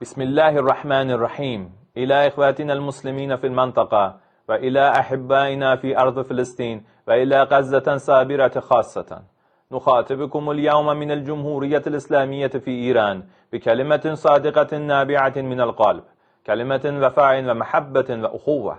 بسم الله الرحمن الرحيم. إلى إخواتنا المسلمين في المنطقة، وإلى أحبائنا في أرض فلسطين، وإلى غزة صابرة خاصة، نخاطبكم اليوم من الجمهورية الإسلامية في إيران بكلمة صادقة نابعة من القلب، كلمة وفاء ومحبة وأخوة.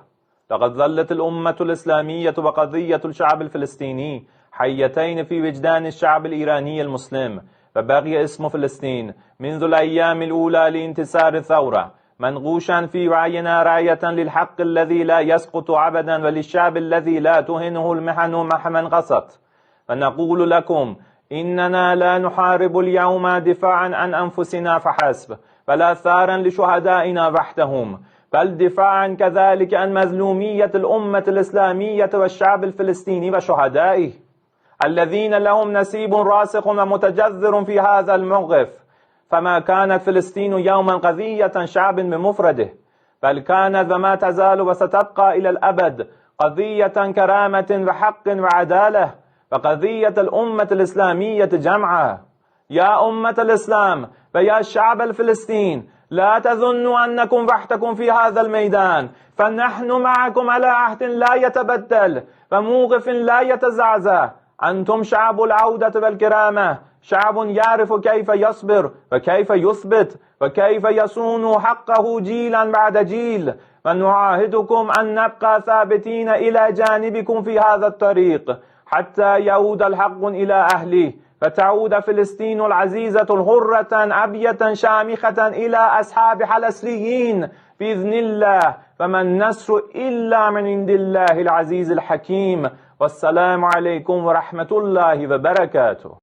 لقد ظلت الأمة الإسلامية وقضية الشعب الفلسطيني حيتين في وجدان الشعب الإيراني المسلم، فبقي اسم فلسطين منذ الأيام الأولى لانتصار الثورة منغوشا في وعينا راية للحق الذي لا يسقط أبدا، وللشعب الذي لا تهنه المحن مهما قست. فنقول لكم إننا لا نحارب اليوم دفاعا عن أنفسنا فحسب، ولا ثارا لشهدائنا وحدهم، بل دفاعا كذلك عن مظلومية الأمة الإسلامية والشعب الفلسطيني وشهدائه الذين لهم نصيب راسخ ومتجذر في هذا الموقف. فما كانت فلسطين يوما قضية شعب بمفرده، بل كانت وما تزال وستبقى إلى الأبد قضية كرامة وحق وعدالة، وقضية الأمة الإسلامية جمعاء. يا أمة الإسلام ويا شعب الفلسطين، لا تظنوا أنكم وحدكم في هذا الميدان، فنحن معكم على عهد لا يتبدل وموقف لا يتزعزع. أنتم شعب العودة والكرامة، شعب يعرف كيف يصبر وكيف يثبت وكيف يصون حقه جيلا بعد جيل، ونعاهدكم أن نبقى ثابتين إلى جانبكم في هذا الطريق حتى يعود الحق إلى أهله، فتعود فلسطين العزيزة الحرة أبية شامخة إلى أصحابها الأصليين بإذن الله، فما النصر إلا من عند الله العزيز الحكيم. والسلام عليكم ورحمة الله وبركاته.